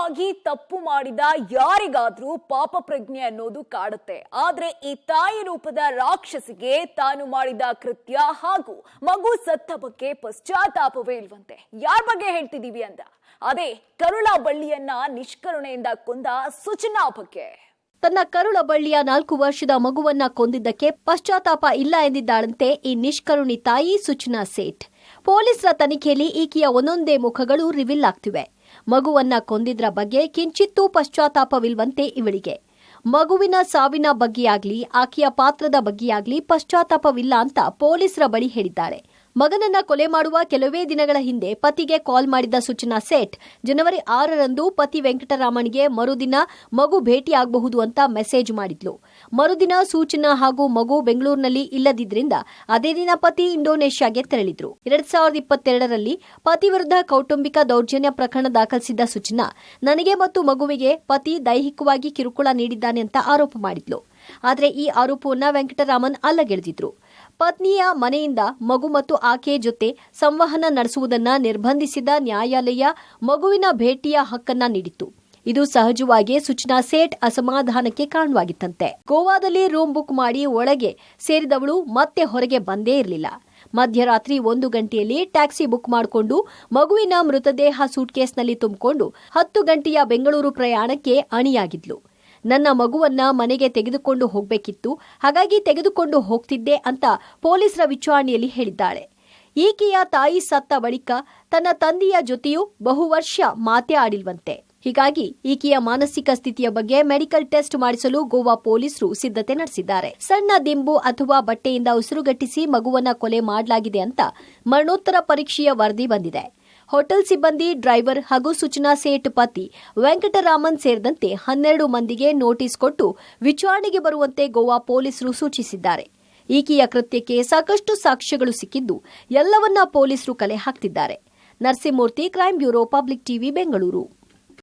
ನಿಜವಾಗಿ ತಪ್ಪು ಮಾಡಿದ ಯಾರಿಗಾದ್ರೂ ಪಾಪ ಪ್ರಜ್ಞೆ ಅನ್ನೋದು ಕಾಡುತ್ತೆ. ಆದ್ರೆ ಈ ತಾಯಿ ರೂಪದ ರಾಕ್ಷಸಿಗೆ ತಾನು ಮಾಡಿದ ಕೃತ್ಯ ಹಾಗೂ ಮಗು ಸತ್ತ ಬಗ್ಗೆ ಪಶ್ಚಾತ್ತಾಪವೇ ಇಲ್ವಂತೆ. ಯಾರ ಬಗ್ಗೆ ಹೇಳ್ತಿದೀವಿ ಅಂತ ಅದೇ ಕರುಳ ಬಳ್ಳಿಯನ್ನ ನಿಷ್ಕರುಣೆಯಿಂದ ಕೊಂದ ಸುಚನಾ ಬಗ್ಗೆ. ತನ್ನ ಕರುಳ ಬಳ್ಳಿಯ 4 ವರ್ಷದ ಮಗುವನ್ನ ಕೊಂದಿದ್ದಕ್ಕೆ ಪಶ್ಚಾತ್ತಾಪ ಇಲ್ಲ ಎಂದಿದ್ದಾಳಂತೆ ಈ ನಿಷ್ಕರುಣಿ ತಾಯಿ ಸುಚನಾ ಸೇಠ್. ಪೊಲೀಸರ ತನಿಖೆಯಲ್ಲಿ ಈಕೆಯ ಒಂದೊಂದೇ ಮುಖಗಳು ರಿವೀಲ್ ಆಗ್ತಿವೆ. ಮಗುವನ್ನ ಕೊಂದಿದ್ರ ಬಗ್ಗೆ ಕಿಂಚಿತ್ತೂ ಪಶ್ಚಾತ್ತಾಪವಿಲ್ವಂತೆ ಇವಳಿಗೆ. ಮಗುವಿನ ಸಾವಿನ ಬಗ್ಗೆಯಾಗ್ಲಿ ಆಕೆಯ ಪಾತ್ರದ ಬಗ್ಗೆಯಾಗ್ಲಿ ಪಶ್ಚಾತ್ತಾಪವಿಲ್ಲ ಅಂತ ಪೊಲೀಸರ ಬಳಿ ಹೇಳಿದ್ದಾರೆ. ಮಗನನ್ನ ಕೊಲೆ ಮಾಡುವ ಕೆಲವೇ ದಿನಗಳ ಹಿಂದೆ ಪತಿಗೆ ಕಾಲ್ ಮಾಡಿದ ಸುಚನಾ ಸೇಠ್ ಜನವರಿ 6ರಂದು ಪತಿ ವೆಂಕಟರಾಮನ್ಗೆ ಮರುದಿನ ಮಗು ಭೇಟಿಯಾಗಬಹುದು ಅಂತ ಮೆಸೇಜ್ ಮಾಡಿದ್ಲು. ಮರುದಿನ ಸೂಚನಾ ಹಾಗೂ ಮಗು ಬೆಂಗಳೂರಿನಲ್ಲಿ ಇಲ್ಲದಿದ್ರಿಂದ ಅದೇ ದಿನ ಪತಿ ಇಂಡೋನೇಷ್ಯಾಗೆ ತೆರಳಿದ್ರು. 2022ರಲ್ಲಿ ಪತಿ ವಿರುದ್ಧ ಕೌಟುಂಬಿಕ ದೌರ್ಜನ್ಯ ಪ್ರಕರಣ ದಾಖಲಿಸಿದ್ದ ಸುಚನಾ ನನಗೆ ಮತ್ತು ಮಗುವಿಗೆ ಪತಿ ದೈಹಿಕವಾಗಿ ಕಿರುಕುಳ ನೀಡಿದ್ದಾನೆ ಅಂತ ಆರೋಪ ಮಾಡಿದ್ಲು. ಆದರೆ ಈ ಆರೋಪವನ್ನ ವೆಂಕಟರಾಮನ್ ಅಲ್ಲಗೆಳೆದಿದ್ರು. ಪತ್ನಿಯ ಮನೆಯಿಂದ ಮಗು ಮತ್ತು ಆಕೆ ಜೊತೆ ಸಂವಹನ ನಡೆಸುವುದನ್ನ ನಿರ್ಬಂಧಿಸಿದ ನ್ಯಾಯಾಲಯ ಮಗುವಿನ ಭೇಟಿಯ ಹಕ್ಕನ್ನ ನೀಡಿತ್ತು. ಇದು ಸಹಜವಾಗಿ ಸುಚನಾ ಸೇಠ್ ಅಸಮಾಧಾನಕ್ಕೆ ಕಾರಣವಾಗಿತ್ತಂತೆ. ಗೋವಾದಲ್ಲಿ ರೂಮ್ ಬುಕ್ ಮಾಡಿ ಒಳಗೆ ಸೇರಿದವಳು ಮತ್ತೆ ಹೊರಗೆ ಬಂದೇ ಇರಲಿಲ್ಲ. ಮಧ್ಯರಾತ್ರಿ 1 ಗಂಟೆಯಲ್ಲಿ ಟ್ಯಾಕ್ಸಿ ಬುಕ್ ಮಾಡಿಕೊಂಡು ಮಗುವಿನ ಮೃತದೇಹ ಸೂಟ್ಕೇಸ್ನಲ್ಲಿ ತುಂಬಿಕೊಂಡು 10 ಗಂಟೆಯ ಬೆಂಗಳೂರು ಪ್ರಯಾಣಕ್ಕೆ ಅಣಿಯಾಗಿದ್ಲು. ನನ್ನ ಮಗುವನ್ನ ಮನೆಗೆ ತೆಗೆದುಕೊಂಡು ಹೋಗಬೇಕಿತ್ತು, ಹಾಗಾಗಿ ತೆಗೆದುಕೊಂಡು ಹೋಗ್ತಿದ್ದೆ ಅಂತ ಪೊಲೀಸರ ವಿಚಾರಣೆಯಲ್ಲಿ ಹೇಳಿದ್ದಾಳೆ. ಈಕೆಯ ತಾಯಿ ಸತ್ತ ಬಳಿಕ ತನ್ನ ತಂದೆಯ ಜೊತೆಯೂ ಬಹುವರ್ಷ ಮಾತೇ ಆಡಿಲ್ವಂತೆ. ಹೀಗಾಗಿ ಈಕೆಯ ಮಾನಸಿಕ ಸ್ಥಿತಿಯ ಬಗ್ಗೆ ಮೆಡಿಕಲ್ ಟೆಸ್ಟ್ ಮಾಡಿಸಲು ಗೋವಾ ಪೊಲೀಸರು ಸಿದ್ಧತೆ ನಡೆಸಿದ್ದಾರೆ. ಸಣ್ಣ ದಿಂಬು ಅಥವಾ ಬಟ್ಟೆಯಿಂದ ಉಸಿರುಗಟ್ಟಿಸಿ ಮಗುವನ್ನ ಕೊಲೆ ಮಾಡಲಾಗಿದೆ ಅಂತ ಮರಣೋತ್ತರ ಪರೀಕ್ಷೆಯ ವರದಿ ಬಂದಿದೆ. ಹೋಟೆಲ್ ಸಿಬ್ಬಂದಿ, ಡ್ರೈವರ್ ಹಾಗೂ ಸುಚನಾ ಸೇಠ್ ಪತಿ ವೆಂಕಟರಾಮನ್ ಸೇರಿದಂತೆ 12 ಮಂದಿಗೆ ನೋಟಿಸ್ ಕೊಟ್ಟು ವಿಚಾರಣೆಗೆ ಬರುವಂತೆ ಗೋವಾ ಪೊಲೀಸರು ಸೂಚಿಸಿದ್ದಾರೆ. ಈಕೆಯ ಕೃತ್ಯಕ್ಕೆ ಸಾಕಷ್ಟು ಸಾಕ್ಷ್ಯಗಳು ಸಿಕ್ಕಿದ್ದು ಎಲ್ಲವನ್ನ ಪೊಲೀಸರು ಕಲೆ ಹಾಕ್ತಿದ್ದಾರೆ. Narasimhamurthy, crime bureau, public TV, Bengaluru.